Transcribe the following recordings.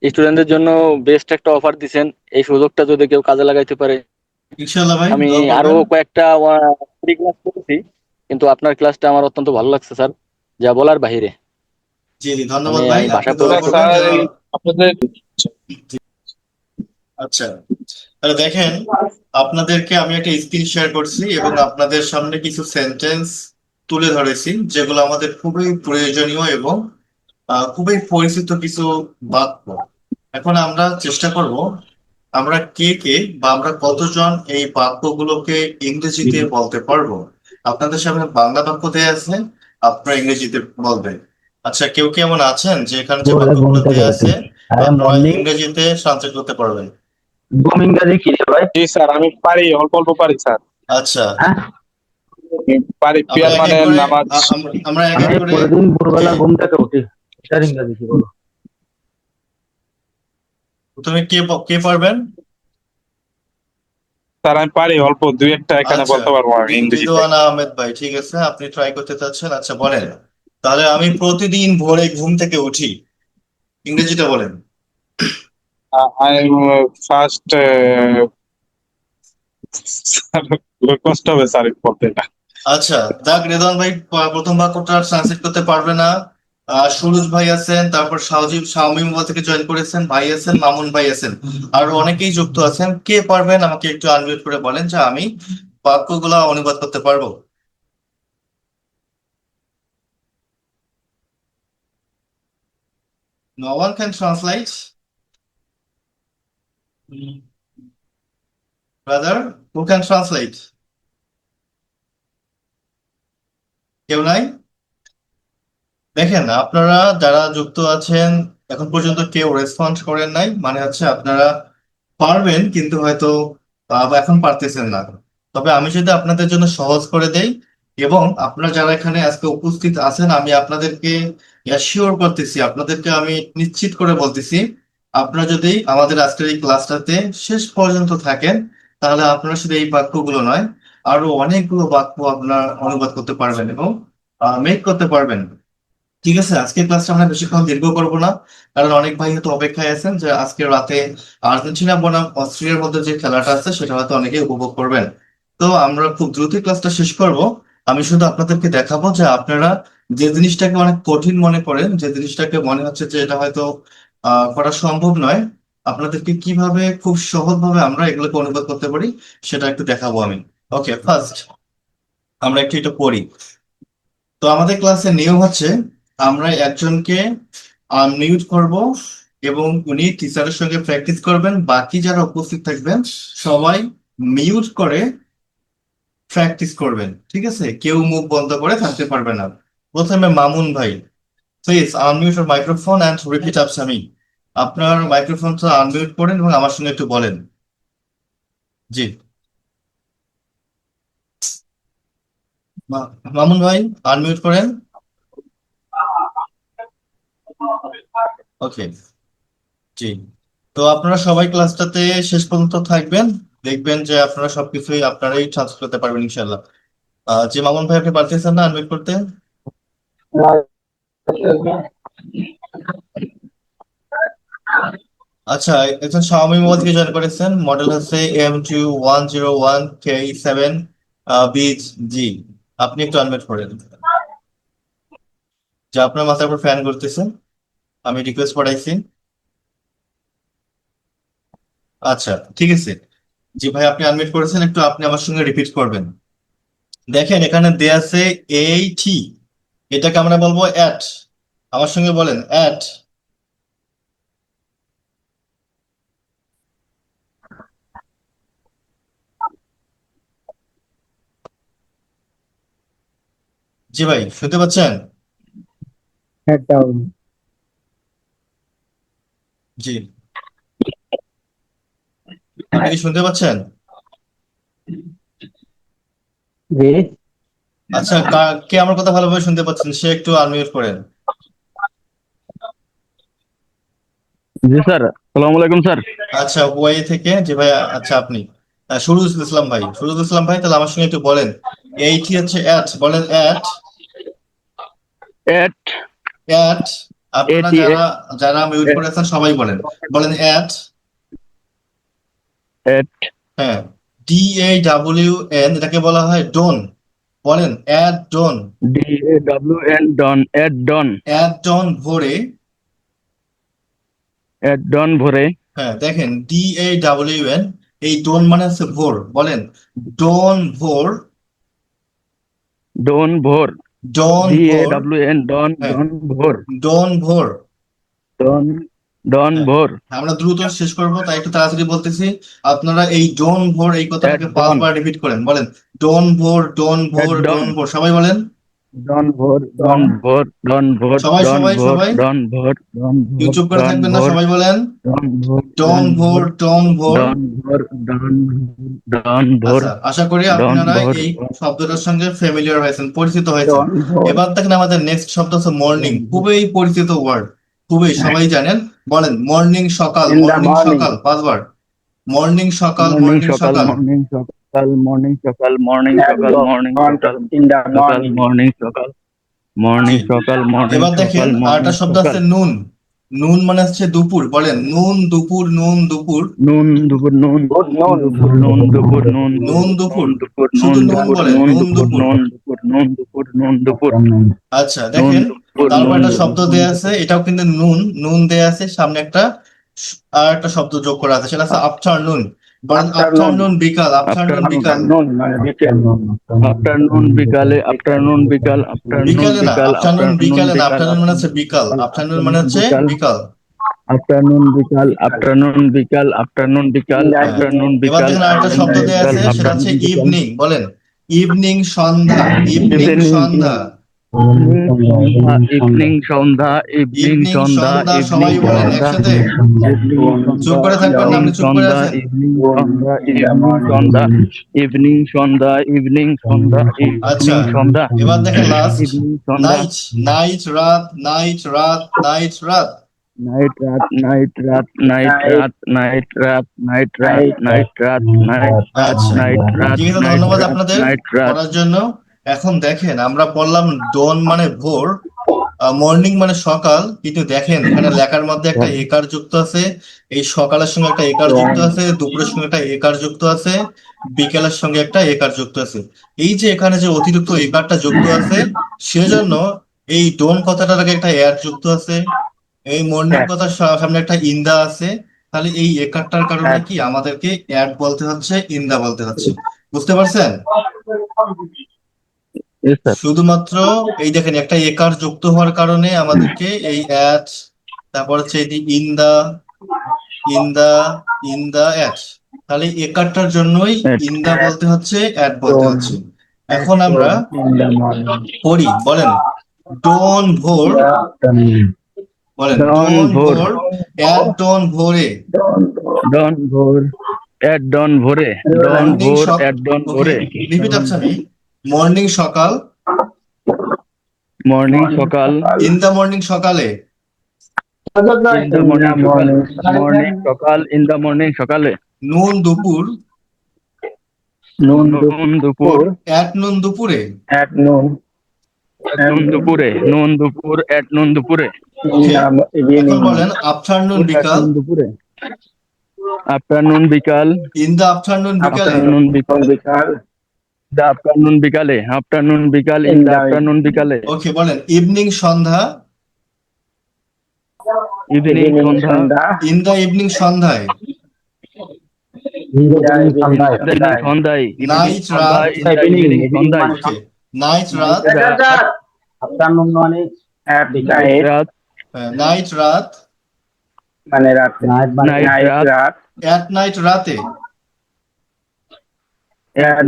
স্টুডেন্টদের জন্য বেস্ট একটা অফার দিছেন। এই সুযোগটা যদি কেউ কাজে লাগাইতে পারে। ইনশাল্লাহ ভাই, আমি দোয়া আরো করবেন। কয়েকটা ফ্রি ক্লাস করেছি, কিন্তু আপনার ক্লাসটা আমার অত্যন্ত ভালো লাগছে স্যার, যা বলার বাহিরে। জি জি, আমি ধন্যবাদ ভাই, আমি আপনি ভাষায় দোয়া প্রকাশ করতে করবেন স্যার যেন। আপনাদের আচ্ছা, তাহলে দেখেন, আপনাদেরকে আমি একটা স্ক্রিন শেয়ার করছি এবং আপনাদের সামনে কিছু সেন্টেন্স তুলে ধরেছি যেগুলো আমাদের খুবই প্রয়োজনীয় এবং খুবই পরিচিত কিছু বাক্য। এখন আমরা চেষ্টা করব আমরা কে কে বা আমরা কতজন এই বাক্যগুলোকে ইংরেজিতে বলতে পারবো। আপনাদের সামনে বাংলা বাক্য দেয়া আছে, আপনারা ইংরেজিতে বলবেন। আচ্ছা, কেউ কি এমন আছেন যে এখানে যে ভোরবেলা ঘুম বাক্যগুলো থেকে দেয়া উঠি, আছে আরে আপনারা মর্নিং ইংরেজিতে ট্রান্সলেট করতে পারবেন? ঘুম ইংরাজি কি রে ভাই? জি স্যার, আমি পারি, অল্প অল্প পারি স্যার। আচ্ছা, হ্যাঁ, পারি, আমরা পিয়ার এক মানে এক করে নামাজ। আমরা এক আমি এক করে। প্রতিদিন জি, ভোরবেলা ঘুম থেকে উঠি, এটার ইংরাজি কি বলো? প্রথমে কে কে পারবেন? স্যার আমি পারি, অল্প দুই একটা এখানে আচ্ছা, বলতে পারবো আমি ইংরেজিতে। রিদওয়ান আহমেদ ভাই, ঠিক আছে, আপনি ট্রাই করতে চাচ্ছেন, আচ্ছা বলেন। তাহলে আমি প্রতিদিন ভোরে ঘুম থেকে উঠি, ইংরেজিটা বলেন। I am first. স্যার কষ্ট হবে স্যার বলতে এটা। আচ্ছা, যাক, রেদওয়ান ভাই প্রথম বাক্যটা ট্রান্সলেট করতে পারবে না। সুরজ ভাই আছেন, তারপর শাওমি মোবাইল থেকে জয়েন করেছেন, ভাই আছেন, মামুন ভাই আছেন, আরো অনেকেই যুক্ত আছেন। কে পারবেন আমাকে একটু আনমিউট করে বলেন যে আমি বাক্যগুলা অনুবাদ করতে পারবো? No one can translate. Brother, who can translate? কেউ নাই? দেখেন, আপনারা যারা যুক্ত আছেন এখন পর্যন্ত কেউ রেসপন্স করেন নাই, মানে হচ্ছে আপনারা পারবেন কিন্তু হয়তো এখন পারতেছেন না। তবে আমি যদি আপনাদের জন্য সহজ করে দেই এবং আপনারা যারা এখানে আজকে উপস্থিত আছেন, আমি আপনাদেরকে অ্যাসিওর করতেছি, আপনাদেরকে আমি নিশ্চিত করে বলতেছি, আপনারা যদি আমাদের আজকের এই ক্লাসটাতে শেষ পর্যন্ত থাকেন তাহলে আপনারা শুধু এই বাক্যগুলো নয়, আরো অনেকগুলো বাক্য আপনার অনুবাদ করতে পারবেন এবং মেক করতে পারবেন। ঠিক আছে, আজকের ক্লাসটা আমরা বেশিক্ষণ দীর্ঘ করবো না, কারণ অনেক ভাই হয়তো অপেক্ষায় আছেন যে আজকে রাতে আর্জেন্টিনা বনাম অস্ট্রেলিয়ার মধ্যে যে খেলাটা আছে সেটা হয়তো অনেকেই উপভোগ করবেন। তো আমরা খুব দ্রুতই ক্লাসটা শেষ করব। আমি শুধু আপনাদেরকে দেখাবো যে আপনারা যে জিনিসটাকে অনেক কঠিন মনে করেন, যে জিনিসটাকে মনে হচ্ছে যে এটা হয়তো করা সম্ভব নয়, আপনাদেরকে কিভাবে খুব সহজভাবে আমরা এগুলোকে অনুবাদ করতে পারি সেটা একটু দেখাবো আমি। ওকে, ফার্স্ট আমরা একটু এটা পড়ি। তো আমাদের ক্লাসের নিয়ম হচ্ছে আমরা একজনকে আনমিউট করব এবং উনি টিচারের সঙ্গে প্র্যাকটিস করবেন, বাকি যারা উপস্থিত থাকবেন সবাই মিউট করে প্র্যাকটিস করবেন। ঠিক আছে, কেউ মুখ বন্ধ করে থাকতে পারবে না। প্রথমে মামুন ভাই, please unmute your microphone and repeat after me. আপনার মাইক্রোফোনটা আনমিউট করেন এবং আমার সঙ্গে একটু বলেন। জি, মামুন ভাই আনমিউট করেন। ওকে, জি। তো আপনারা সবাই ক্লাসটাতে শেষ পর্যন্ত থাকবেন, দেখবেন যে আপনারা সবকিছুই আপনারাই ট্রান্সফার করতে পারবেন ইনশাল্লাহ। যে মামুন ভাই আপনি পারতেছেন না আনমিউট করতে? আচ্ছা, একজন শাওমি মোবাইল থেকে জয়েন করেছেন, মডেল হচ্ছে M2101K7 বিচ জি। আপনি একটু আনমিউট করেন, যে আপনার মাথার উপর ফ্যান করতেছেন, আমি রিকোয়েস্ট পাঠাইছি। আচ্ছা, ঠিক আছে। জি ভাই, আপনি আনমিউট করেছেন, একটু আপনি আমার সঙ্গে রিপিট করবেন। দেখেন এখানে দেয়া আছে এইটি, এটাকে আমরা বলবো অ্যাট। আমার সঙ্গে বলেন অ্যাট। জি ভাই, শুনতে পাচ্ছেন? Head down. জি, আপনি কি শুনতে পাচ্ছেন? জি আচ্ছা, কে আমার কথা ভালোভাবে শুনতে পাচ্ছেন সে একটু আনমিউট করেন। জি স্যার, সালাম আলাইকুম স্যার। আচ্ছা, ওয়াই থেকে জি ভাই। আচ্ছা, আপনি সুরুজুল ইসলাম ভাই, সুরুজুল ইসলাম ভাই, তাহলে আমার সঙ্গে একটু বলেন এইটি হচ্ছে অ্যাট, বলেন অ্যাট। এট অ্যাট আপনারা AT যারা যারা মিউট করে আছেন সবাই বলেন, বলেন অ্যাট। at হ্যাঁ, DAWN এটাকে বলা হয় ডন। বলেন at dawn. DAWN dawn at dawn ভোরে। at dawn ভোরে হ্যাঁ দেখেন DAWN, এই ডন মানে হচ্ছে ভোর। বলেন ডন ভোর। dawn ভোর ডন ভোর। DAWN dawn হ্যাঁ ভোর ডন ভোর। dawn হ্যাঁ, ভোর আমরা দ্রুত শেষ করব তাই একটু তাড়াতাড়ি বলতেছি। আপনারা এই ডন ভোর এই at কথাটাকে dawn 5 বার রিপিট করেন। বলেন ডন ভোর, ডন ভোর, at ডন dawn ভোর, সবাই বলেন। dawn ভোর dawn ভোর সবাই dawn সবাই ভোর সবাই dawn ভোর কেউ চুপ করে থাকবেন না, সবাই বলেন dawn ভোর ডন ভোর, ডন ভোর। dawn ভোর আচ্ছা, আশা করি dawn আপনারা ভোর এই শব্দটার সঙ্গে ফ্যামিলিয়ার হয়েছেন, পরিচিত হয়েছেন। এবার দেখেন আমাদের নেক্সট শব্দ হচ্ছে মর্নিং, খুবই পরিচিত ওয়ার্ড, খুবই সবাই জানেন। বলেন মর্নিং সকাল, In the মর্নিং morning. সকাল 5 বার। মর্নিং সকাল, morning মর্নিং সকাল সকাল। morning সকাল morning সকাল morning At সকাল dawn. morning সকাল In the সকাল morning. morning সকাল morning জি। সকাল morning এবার দেখেন সকাল আরেকটা morning শব্দ সকাল আছে নুন। নুন মানে হচ্ছে দুপুর। বলেন নুন দুপুর, নুন দুপুর। নুন দুপুর নুন Good noon. দুপুর নুন দুপুর নুন নুন দুপুর, দুপুর শুধু নুন নুন দুপুর বলেন, নুন নুন দুপুর দুপুর। নুন দুপুর নুন দুপুর নুন দুপুর আচ্ছা নুন দেখেন, দুপুর তারপর নুন একটা দুপুর শব্দ দেয়া আছে, এটাও কিন্তু নুন, নুন দেয়া আছে, সামনে একটা আর একটা শব্দ যোগ করা আছে, সেটা আছে আফটারনুন। বলেন আফটারনুন বিকাল, আফটারনুন Afternoon. বিকাল। Noon মানে বিকেল। আফটারনুন বিকালে আফটারনুন বিকাল আফটারনুন বিকালে না, বিকাল আফটারনুন আফটারনুন বিকালে না, বিকাল আফটারনুন মানে হচ্ছে বিকাল, আফটারনুন মানে হচ্ছে বিকাল বিকাল। আফটারনুন বিকাল আফটারনুন বিকাল আফটারনুন বিকাল In the আফটারনুন evening. এবার বিকাল দেখেন আরেকটা শব্দ দেয়া আছে, সেটা হচ্ছে ইভিনিং। বলেন ইভিনিং সন্ধ্যা, ইভিনিং Evening. সন্ধ্যা। ইভিনিং সন্ধ্যা ইভিনিং ইভিনিং সন্ধ্যা সন্ধ্যা, ইভিনিং সবাই বলেন সন্ধ্যা একসাথে। চুপ করে থাকবেন না, আপনি চুপ করে সন্ধ্যা আছেন। ইভিনিং সন্ধ্যা ইভিনিং সন্ধ্যা ইভিনিং সন্ধ্যা আচ্ছা, ইভিনিং সন্ধ্যা এবার দেখেন লাস্ট ইভিনিং সন্ধ্যা নাইট, নাইট রাত, নাইট রাত, নাইট রাত। নাইট রাত নাইট রাত নাইট রাত নাইট রাত নাইট রাত নাইট রাত নাইট রাত আচ্ছা নাইট রাত ঠিক আছে, নাইট ধন্যবাদ রাত আপনাদের নাইট রাত পড়ার জন্য। এখন দেখেন আমরা পড়লাম ডন মানে ভোর, মর্নিং মানে সকাল, কিন্তু দেখেন এখানে লেখার মধ্যে একটা একার যুক্ত আছে। এই সকালের সঙ্গে একটা একার যুক্ত আছে, দুপুরের সঙ্গে একটা একার যুক্ত আছে, বিকেলের সঙ্গে একটা একার যুক্ত আছে। এই যে এখানে যে অতিরিক্ত একারটা যুক্ত আছে, সেজন্য এই ডন কথাটার আগে একটা এর যুক্ত আছে, এই মর্নিং কথার সামনে একটা ইন্দা আছে। তাহলে এই একারটার কারণে কি আমাদেরকে অ্যাড বলতে হচ্ছে, ইন্দা বলতে হচ্ছে। বুঝতে পারছেন? Yes, sir. শুধুমাত্র এই দেখেন একটা একার যুক্ত হওয়ার কারণে আমাদেরকে এই অ্যাট, তারপর হচ্ছে এই ইন্দা, ইন্দা, ইন্দা অ্যাট। তাহলে একারটার জন্যই At. ইন্দা বলতে হচ্ছে, অ্যাট বলতে হচ্ছে। এখন আমরা In the morning. পড়ি, বলেন ডন ভোর। বলেন ডন ডন ভোর। ভোর, অ্যাট ডন ভোরে। ডন ভোর এট ডন ভোরে ডন মর্নিং ভোর এট ডন ভোরে রিপিট আফটার মি। মর্নিং সকাল, মর্নিং সকাল ইন দ্য মর্নিং সকালে। ইন দ্য মর্নিং সকাল মর্নিং সকাল ইন দ্য মর্নিং সকালে নুন দুপুর, নুন দুপুর অ্যাট নুন দুপুরে। At noon. নুন দুপুরে নুন দুপুর এট নুন দুপুরে In the এখন evening. বলেন আফটারনুন বিকাল, নুন দুপুরে আফটারনুন বিকাল ইন দ্য আফটারনুন বিকালে। আফটারনুন বিকাল Because দ্য আফটারনুন বিকালে আফটারনুন বিকাল ইন দ্য আফটারনুন বিকালে ওকে, বলেন evening Sandhya, evening evening Sandhya Sandha. In the evening সন্ধ্যায়। সন্ধ্যায় Night রাত, ইভিনিং সন্ধ্যায় ওকে নাইট রাত, Afternoon morning. At night. রাত নাইট রাত, মানে রাত। Night রাত। রাত। অ্যাট নাইট রাতে।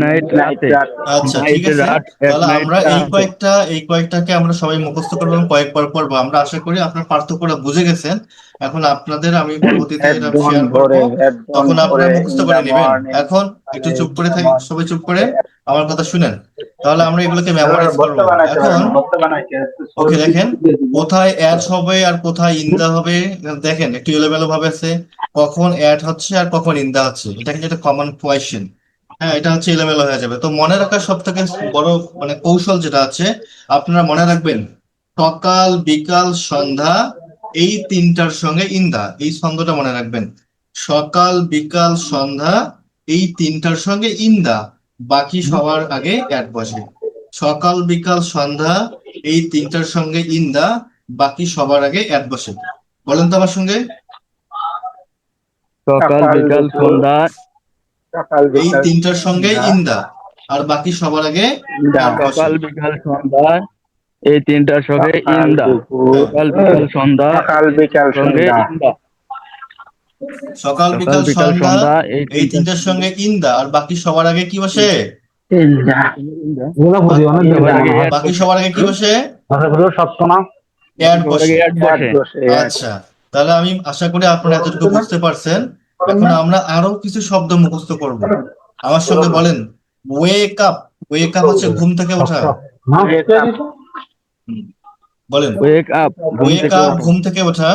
নাইট রাতে আচ্ছা Night ঠিক আছে, রাত, at তাহলে night আমরা রাতে। এই কয়েকটাকে আমরা সবাই মুখস্থ করবো এবং কয়েকবার পড়বো। আমরা আশা করি আপনার পার্থক্যটা বুঝে গেছেন। এখন আপনাদের আমি পরবর্তীতে At এটা dawn শেয়ার ভোরে, করবো, at dawn তখন আপনারা ভোরে, মুখস্থ in করে the নেবেন। morning. এখন একটু চুপ করে থাকি, সবাই চুপ করে আমার কথা শুনেন, তাহলে আমরা এগুলোকে মেমোরাইজ করবো। এখন ওকে দেখেন কোথায় অ্যাড হবে আর কোথায় ইন্দা হবে, দেখেন একটু এলোমেলো ভাবে আছে, কখন অ্যাড হচ্ছে আর কখন ইন্দা হচ্ছে, এটা কিন্তু একটা কমন কোয়েশ্চেন। হ্যাঁ, এটা হচ্ছে এলোমেলো হয়ে যাবে। তো মনে রাখার সব থেকে বড় মানে কৌশল যেটা আছে, আপনারা মনে রাখবেন সকাল বিকাল সন্ধ্যা এই তিনটার সঙ্গে ইন্দা, এই ছন্দটা মনে রাখবেন। সকাল বিকাল সন্ধ্যা এই তিনটার সঙ্গে ইন্দা, বাকি সবার আগে অ্যাড বসে। সকাল বিকাল সন্ধ্যা এই তিনটার সঙ্গে ইন্দা, বাকি সবার আগে অ্যাড বসে। বলেন তো আমার সঙ্গে। সকাল বিকাল সন্ধ্যা সকাল এই বিকাল তিনটার সঙ্গে ইন্দা আর বাকি সবার আগে অ্যাড বসে। সকাল বিকাল সন্ধ্যা এই তিনটার সঙ্গে সকাল ইন্দা। দুপুর সকাল বিকাল সন্ধ্যা সকাল বিকাল সঙ্গে সন্ধ্যা ইন্দা। সকাল বিকাল বিকাল সন্ধ্যা সন্ধ্যা এই তিনটার সঙ্গে ইন্দা আর বাকি সবার আগে কি বসে? সবার আগে add বাকি বসে। সবার আগে কি বসে? সপ্তমা অ্যাড সবার বসে। আগে add বসে। আচ্ছা, তাহলে আমি আশা করি আপনারা এতটুকু বুঝতে পারছেন। এখন আমরা আরো কিছু শব্দ মুখস্থ করব। আমার সঙ্গে বলেন, ওয়েক আপ। ওয়েক আপ হচ্ছে ঘুম থেকে ওঠা। বলেন, ওয়েক আপ ঘুম ওয়েক থেকে আপ ওঠা। ঘুম থেকে ওঠা।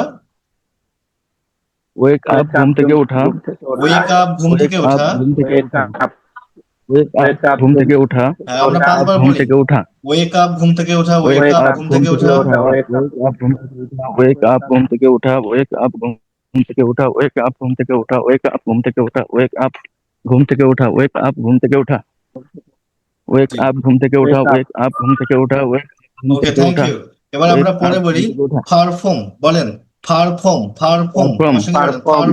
ওয়েক আপ ঘুম থেকে ওঠা। ওয়েক আপ ঘুম থেকে Wake up, ওঠা। ঘুম থেকে ওঠা। Wake up, ঘুম থেকে ওঠা। হ্যাঁ, আমরা পাঁচবার ঘুম বলি। থেকে ওঠা। ওয়েক আপ ঘুম থেকে ওঠা। ওয়েক Wake আপ up, ঘুম ঘুম থেকে থেকে ওঠা। ওঠা। Wake up, ঘুম থেকে ওঠা। Wake up, ঘুম থেকে ওঠা। Wake up, ঘুম থেকে ওঠা। Wake up, ঘুম থেকে ওঠা। Wake up, ঘুম থেকে ওঠা। Wake up, ঘুম থেকে ওঠা। Wake জি। up, ঘুম থেকে ওঠা। Wake up, ঘুম থেকে ওঠা। Wake up, ঘুম ওকে, থেকে থ্যাংক ওঠা। ইউ। এবার আমরা Wake পরে up, বলি ঘুম থেকে ওঠা। পারফর্ম। বলেন পারফর্ম। পারফর্ম আমার সঙ্গে বলেন,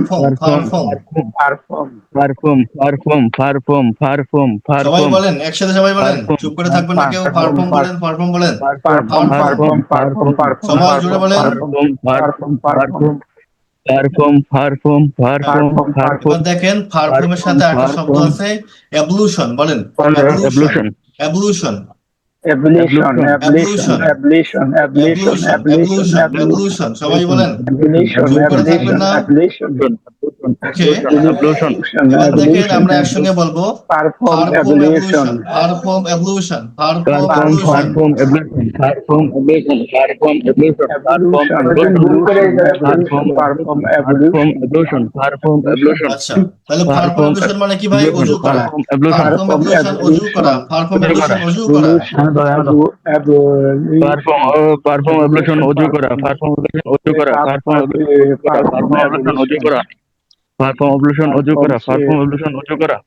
পারফর্ম। পারফর্ম সবাই বলেন একসাথে, সবাই বলেন, চুপ করে থাকবেন না কেউ। পারফর্ম বলেন, পারফর্ম বলেন, সবাই জোরে বলেন। এবার দেখেন পারফর্মের সাথে একটা শব্দ আছে অ্যাবলুশন। বলেন অ্যাবলুশন। অ্যাবলুশন অ্যাবলুশন সবাই বলেন, চুপ করে থাকবেন না। ওকে, এবার দেখেন আমরা একসঙ্গে বলবো পারফর্ম অ্যাবলুশন। পারফর্ম অ্যাবলুশন। পারফর্ম অ্যাবলুশন। আচ্ছা, তাহলে পারফর্ম অ্যাবলুশন মানে কি ভাই? অজু করা। পারফর্ম অ্যাবলুশন অজু করা। পারফর্ম অ্যাবলুশন অজু করা। পারফর্ম অ্যাবলেশন অজু করা। পারফর্ম অ্যাবলেশন অজু করা। পারফর্ম অ্যাবলেশন অজু করা। পারফর্ম অ্যাবলেশন অজু করা। পারফর্ম অ্যাবলেশন অজু করা।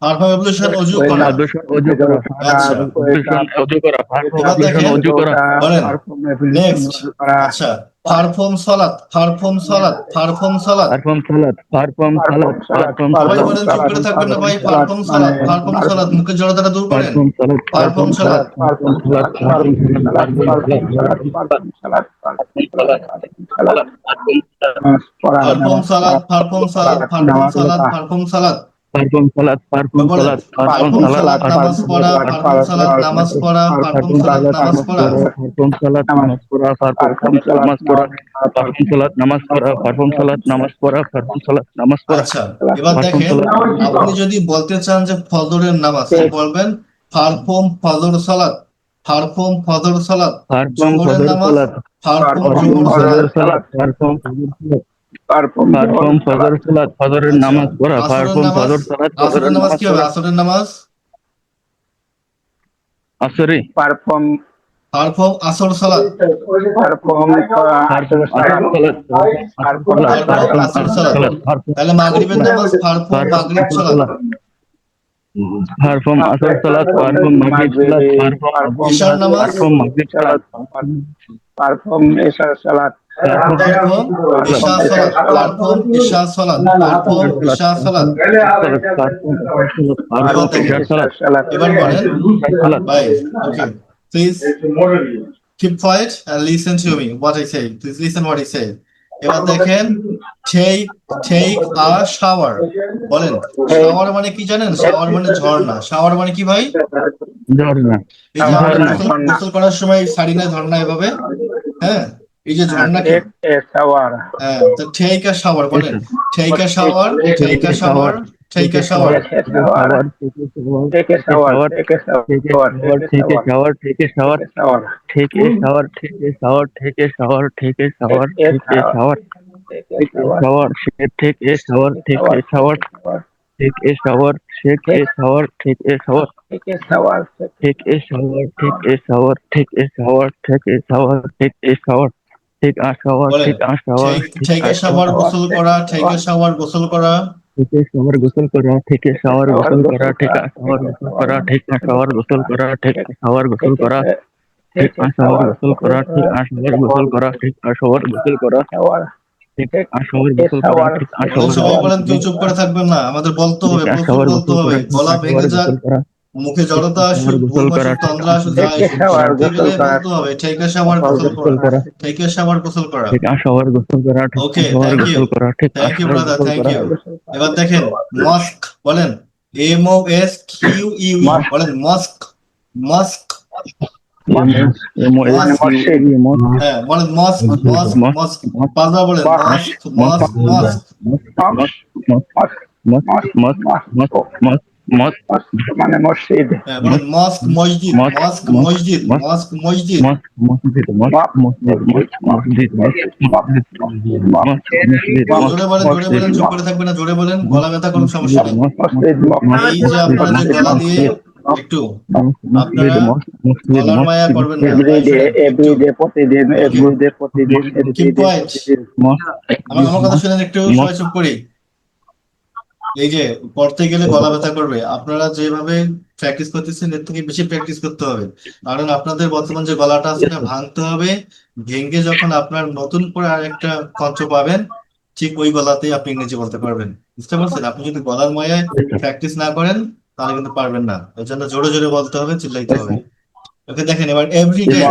পারফর্ম অ্যাবলুশন অজু করা। অ্যাবলেশন অজু করা। আচ্ছা, অ্যাবলেশন অজু করা। পারফর্ম এবার অ্যাবলেশন দেখেন অজু করা। বলেন নেক্সট। আচ্ছা, পারফর্ম সালাত। পারফর্ম সালাত। পারফর্ম সালাত পারফর্ম সালাত। পারফর্ম সালাত। পারফর্ম সবাই সালাত। বলেন, চুপ করে থাকবেন না ভাই। পারফর্ম সালাত। পারফর্ম সালাত মুখের জড়তাটা দূর করেন। পারফর্ম সালাত। পারফর্ম সালাত। পারফর্ম সালাত। পারফর্ম সালাত। পারফর্ম সালাত। পারফর্ম সালাত পারফর্ম সালাত। পারফর্ম বলেন, সালাত। পারফর্ম সালাত নামাজ পড়া। পারফর্ম সালাত নামাজ পড়া। পারফর্ম সালাত নামাজ পড়া। পারফর্ম সালাত নামাজ পড়া। পারফর্ম সালাত নামাজ পড়া। পারফর্ম সালাত নামাজ পড়া। পারফর্ম সালাত নামাজ পড়া। পারফর্ম সালাত নামাজ পড়া। আচ্ছা, এবার দেখেন আপনি যদি বলতে চান যে ফজরের নামাজ, বলবেন পারফর্ম ফজর সালাত। পারফর্ম ফজর সালাত। পারফর্ম জোহরের ফজর নামাজ সালাত। পারফর্ম পারফর্ম জোহর ফজর সালাত। সালাত। পারফর্ম ফজর সালাত। ফজরের আচ্ছা, নামাজ পড়া। আসরের পারফর্ম নামাজ। ফজর সালাত। আসরের ফজরের নামাজ নামাজ কি হবে? পড়া। আসরের নামাজ আসরি। পারফর্ম আসর সালাত। পারফর্ম আসর সালাত। পারফর্ম আসর সালাত। তাহলে মাগরিবের নামাজ পারফর্ম মাগরিব সালাত। পারফর্ম আসর সালাত। পারফর্ম মাগরিব সালাত। ইশার নামাজ পারফর্ম মাগরিব সালাত। পারফর্ম ইশা সালাত। পারফর্ম ইশা সালাত। পারফর্ম ইশা সালাত। এবার দেখেন, এবার বলেন ভাই, ওকে, please keep quiet and listen to me what I say. Please listen what I say. এবার দেখেন take a shower. বলেন শাওয়ার মানে কি জানেন? শাওয়ার মানে ঝর্ণা। শাওয়ার মানে কি ভাই? ঝর্ণা। এই যে আমরা গোসল করার সময় ছাড়ি না ঝর্ণা এভাবে, হ্যাঁ, এই যে ঝর্ণাকে, হ্যাঁ, তো take a shower বলেন। take a shower, take a shower, take a shower. Take a shower. Take a shower. Take a shower. Take a shower. Take a shower. Take a shower. Take a shower. Take a shower. Take a shower. Take a shower. Take a shower. Take a shower. take a shower, take a shower, take a shower, take a shower, take a shower, take a shower, take a shower, take a shower, take a shower, take a shower, বলেন take a shower, take a shower গোসল করা, take a shower গোসল করা, take a shower, গোসল করা, take a shower, গোসল করা, take a shower, গোসল করা, take a shower, গোসল করা, take a shower, গোসল করা, take a shower, গোসল করা, take a shower, গোসল করা, take a shower, গোসল করা, shower, take a shower, গোসল করা, take a বলেন shower, সবাই বলেন, কেউ চুপ করে থাকবেন না, আমাদের বলতে হবে, take a প্রচুর shower, বলতে গোসল হবে, করা, গলা take a ভেঙে shower, যাক, গোসল করা, মুখে জড়তা আসুক, ভুল বাসুক, তন্দ্রা আসুক, যা আসুক, সত্যি গেলে বলতে হবে টেক এ শাওয়ার গোসল করা, টেক এ শাওয়ার গোসল করা। take a shower, গোসল করা, take a okay, shower, thank you, গোসল করা, take a thank you shower, brother, গোসল থ্যাংক করা, ইউ। এবার দেখেন মস্ক, বলেন MOSQUE, বলেন মস্ক, মস্ক, হ্যাঁ বলেন মস্ক, মস্ক, মস্ক, পাঁচবার বলেন মস্ক, মস্ক, মস্ক, মানে মসজিদ, হ্যাঁ বলেন মস্ক, মসজিদ, মস্ক, মসজিদ, মস্ক, মসজিদ। জোরে বলেন, জোরে বলেন, চুপ করে থাকবেন না, জোরে বলেন, গলা ব্যথা কোনো সমস্যা নেই। এই যে আপনারা যে গলা দিয়ে একটু আপনারা গলার মায়া করবেন না, এভরিডে প্রতিদিন, এভরিডে প্রতিদিন, Keep quiet. আমার কথা শুনেন একটু, সবাই চুপ করি। এই যে পড়তে গেলে গলা ব্যথা করবে, আপনারা যেভাবে প্র্যাকটিস করতেছেন এর থেকে বেশি প্র্যাকটিস করতে হবে, কারণ আপনাদের বর্তমান যে গলাটা আছে এটা ভাঙতে হবে, ভেঙে যখন আপনার নতুন করে আরেকটা কণ্ঠ পাবেন, ঠিক ওই গলাতেই আপনি ইংরেজি বলতে পারবেন। বুঝতে পারছেন? আপনি যদি গলার মায়ায় প্র্যাকটিস না করেন তাহলে কিন্তু পারবেন না, এর জন্য জোরে জোরে বলতে হবে, চিল্লাইতে হবে। ওকে, দেখেন এবার এভরিডে,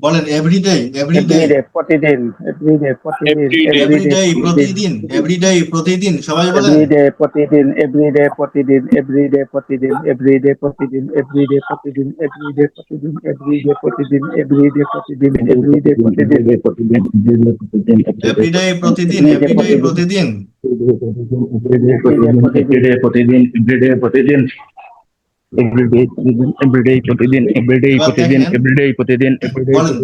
বলেন এভরিডে, এভরিডে, এভরিডে প্রতিদিন, এভরিডে প্রতিদিন, এভরিডে, প্রতিদিন, এভরিডে, প্রতিদিন, সবাই বলেন এভরিডে প্রতিদিন, এভরিডে প্রতিদিন, এভরিডে প্রতিদিন, এভরিডে প্রতিদিন, এভরিডে প্রতিদিন, এভরিডে প্রতিদিন, এভরিডে প্রতিদিন, এভরিডে প্রতিদিন, এভরিডে প্রতিদিন, এভরিডে, প্রতিদিন, এভরিডে, প্রতিদিন, বলেন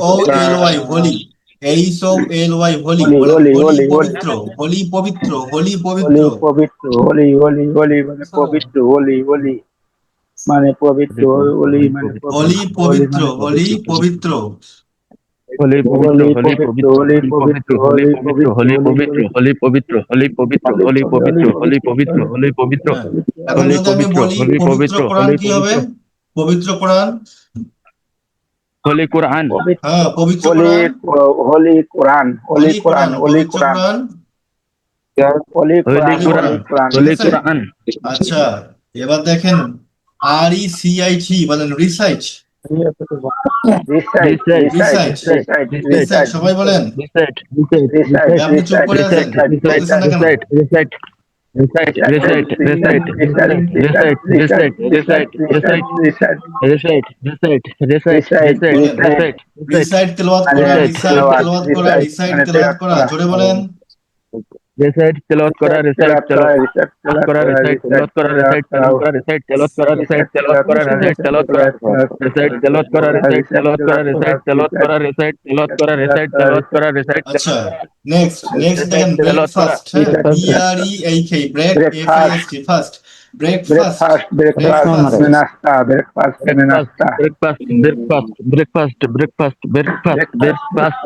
HOLY, হোলি, HOLY, হোলি, বলেন হোলি পবিত্র, হোলি পবিত্র, হোলি পবিত্র, হোলি পবিত্র, হোলি হোলি হোলি মানে পবিত্র, হোলি হোলি মানে পবিত্র, হোলি মানে হোলি পবিত্র, হোলি পবিত্র, হোলি পবিত্র, হোলি পবিত্র, হোলি পবিত্র, হোলি পবিত্র, হোলি পবিত্র, হোলি পবিত্র, হোলি পবিত্র, হোলি পবিত্র, হোলি পবিত্র, হ্যাঁ। এখন যদি আমি বলি পবিত্র কোরআন কি হবে? পবিত্র কোরআন, হোলি কোরআন, হ্যাঁ পবিত্র হোলি, কোরআন, হোলি কোরআন, হোলি কোরআন, হোলি পবিত্র কোরআন, কোরআন। হোলি কোরআন, হোলি কোরআন, হোলি কোরআন, হোলি কোরআন, আচ্ছা, এবার দেখেন RECIT, বলেন recite, recite, recite, recite, recite, সবাই বলেন। রিসাইট, আপনি চুপ করে আছেন, বলতেছেন না কেন? Recite, recite, recite, recite, recite, recite, recite, recite, recite, recite, recite, recite, recite তেলাওয়াত করা, রিসাইট তেলাওয়াত করা, রিসাইট তেলাওয়াত করা, জোরে বলেন। রিসাইট তেলাওয়াত করা, রিসাইট তেলাওয়াত করা, রিসাইট তেলাওয়াত করা, রিসাইট তেলাওয়াত করা, রিসাইট তেলাওয়াত করা, রিসাইট তেলাওয়াত করা, রিসাইট তেলাওয়াত করা, রিসাইট তেলাওয়াত করা, রিসাইট তেলাওয়াত করা, রিসাইট তেলাওয়াত করা, রিসাইট তেলাওয়াত করা, রিসাইট তেলাওয়াত করা, রিসাইট। আচ্ছা, নেক্সট দেখেন breakfast, BREAK, break, FAST, fast, breakfast, breakfast, নাস্তা, ব্রেকফাস্ট, নাস্তা, breakfast, breakfast, breakfast, breakfast, breakfast,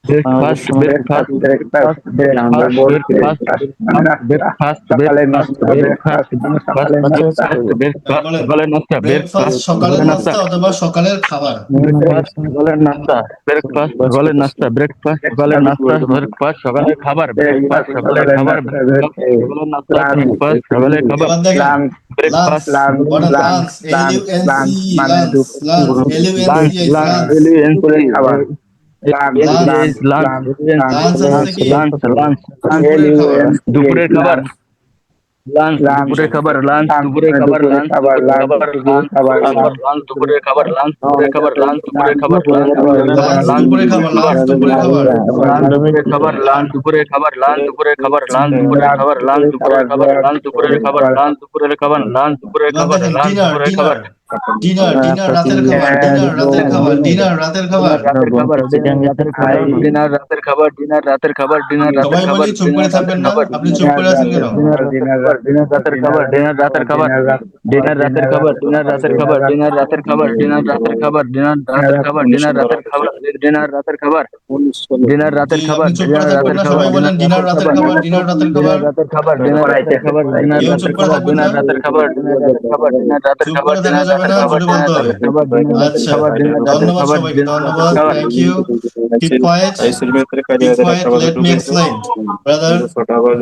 breakfast, breakfast, breakfast, breakfast, breakfast, breakfast, সকালে নাস্তা, ব্রেকফাস্ট, সকালে নাস্তা, ব্রেকফাস্ট সকালের নাস্তা অথবা সকালের খাবার। ব্রেকফাস্ট সকালের নাস্তা, ব্রেকফাস্ট সকালের নাস্তা, ব্রেকফাস্ট সকালের নাস্তা, ব্রেকফাস্ট সকালের খাবার, ব্রেকফাস্ট সকালের খাবার, ব্রেকফাস্ট সকালের নাস্তা, ব্রেকফাস্ট সকালের খাবার, এবার দেখেন লাঞ্চ, ব্রেকফাস্ট, লাঞ্চ, বলেন লাঞ্চ, LUNC, লাঞ্চ, দুপুরের খাবার, দুপুরের খাবার, লাঞ্চ, দুপুরের খাবার, লাঞ্চ, দুপুরের খাবার, লাঞ্চ, দুপুরের খাবার, লাঞ্চ, দুপুরের খাবার, লাঞ্চ, দুপুরের খাবার, লাঞ্চ, দুপুরের খাবার, লাঞ্চ, দুপুরের খাবার, লাঞ্চ, দুপুরের খাবার, লাঞ্চ, দুপুরের খাবার, লাঞ্চ, দুপুরের খাবার, লাঞ্চ, দুপুরের খাবার, লাঞ্চ, দুপুরের খাবার, লাঞ্চ, দুপুরের খাবার, লাঞ্চ, দুপুরের খাবার, লাঞ্চ, দুপুরের খাবার, লাঞ্চ, দুপুরের খাবার, লাঞ্চ, দুপুরের খাবার, ডিনার ডিনার রাতের খাবার ডিনার রাতের খাবার ডিনার রাতের খাবার ডিনার রাতের খাবার ডিনার রাতের খাবার ডিনার রাতের সবাই খাবার বলি চুপ করে থাকবেন না, আপনি চুপ করে আছেন কেন? ডিনার রাতের খাবার ডিনার রাতের খাবার ডিনার রাতের খাবার ডিনার রাতের খাবার ডিনার রাতের খাবার ডিনার রাতের খাবার ডিনার রাতের খাবার ডিনার রাতের খাবার ডিনার রাতের খাবার ডিনার রাতের জি, খাবার আপনি চুপ করে থাকবেন না, সবাই বলেন ডিনার রাতের খাবার ডিনার রাতের খাবার। ডিনার রাতের খাবার ডিনার রাতের খাবার ডিনার কেউ রাতের চুপ করে খাবার থাকবেন না, ডিনার রাতের খাবার ডিনার রাতের খাবার ডিনার রাতের চুপ খাবার করে থাকা যাবে না, জোরে বলতে হবে। আচ্ছা, ধন্যবাদ সবাইকে, ধন্যবাদ, thank you. Keep quiet, keep quiet, let me explain. Brother,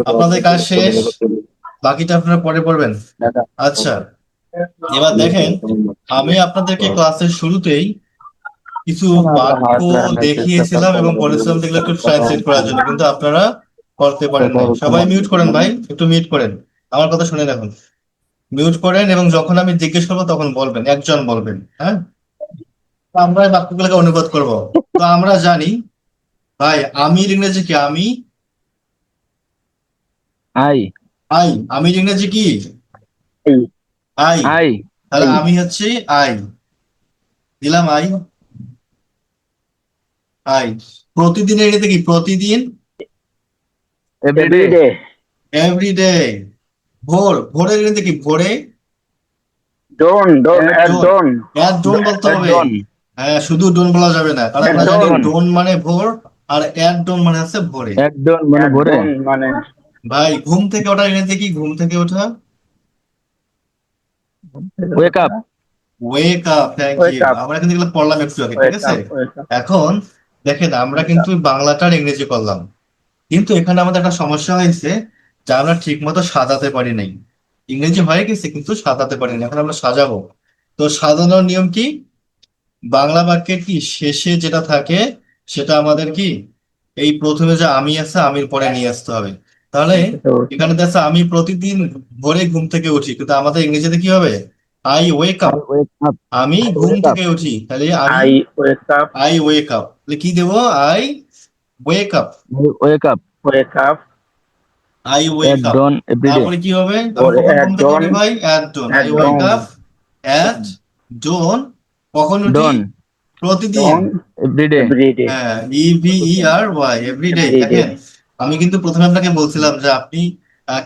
আপনাদের কাজ শেষ, বাকিটা আপনারা পরে পড়বেন। আচ্ছা, এবার দেখেন, আমি আপনাদেরকে ক্লাসের শুরুতেই কিছু বাক্য দেখিয়েছিলাম এবং বলেছিলাম যেগুলো একটু ট্রান্সলেট করার জন্য, কিন্তু আপনারা করতে পারেন নাই। সবাই মিউট করেন ভাই, একটু মিউট করেন, আমার কথা শুনে রাখুন। মিউট করেন এবং যখন আমি জিজ্ঞেস করবো তখন বলবেন, একজন বলবেন, হ্যাঁ? তো আমরা এই বাক্যগুলোকে অনুবাদ করব। তো আমরা জানি ভাই, আমির ইংরেজি কি? আমি আই আই, আমির ইংরেজি কি? আই। আই তাহলে আমি হচ্ছে আই, দিলাম আই। আই প্রতিদিনের ইংরেজি কি? প্রতিদিন, এভরিডে এভরিডে। ভোর, ভোরের ইংরেজি কি? ভোরে, Don't At don't ডোন বলতে হবে। ডন হ্যাঁ, শুধু ডোন বলা যাবে না, কারণ আমরা At জানি dawn। ডোন মানে ভোর আর এট ডোন মানে হচ্ছে ভোরে। একজন মানে ভোরে don't মানে ভাই ঘুম থেকে ওঠা ইংরেজি কি? ঘুম থেকে ওঠা, wake up wake up. Thank Wake you. up. আমরা কিন্তু এগুলো পড়লাম একটু আগে, ঠিক wake আছে? up, wake up. এখন দেখেন, আমরা কিন্তু বাংলাটার ইংরেজি করলাম, কিন্তু এখানে আমাদের একটা সমস্যা হয়েছে যা আমরা ঠিক মতো সাজাতে পারি নাই। ইংরেজি হয়ে গেছে কিন্তু সাজাতে পারি না, এখন আমরা সাজাবো। তো সাজানোর নিয়ম কি? বাংলা বাক্যের কি শেষে যেটা থাকে সেটা আমাদের কি, এই প্রথমে যে আমি আছে আমির পরে নিয়ে আসতে হবে। তাহলে এখানে দেখছে আমি প্রতিদিন ভোরে ঘুম থেকে উঠি, কিন্তু আমাদের ইংরেজিতে কি হবে? I wake up. Wake up আমি ঘুম থেকে উঠি, তাহলে আমি I wake up, I wake up. তাহলে কি দেবো? I wake up, wake up wake up, I at wake up. Dawn every day তারপরে কি হবে? আমি Or কখন at ঘুম থেকে উঠি dawn, ভাই? At dawn. at I wake dawn. Up at dawn. কখন উঠি? ডন প্রতিদিন। Don't every day every day. হ্যাঁ, EVERY, এভরিডে। Every day. দেখেন, আমি কিন্তু প্রথমে আপনাকে বলছিলাম যে আপনি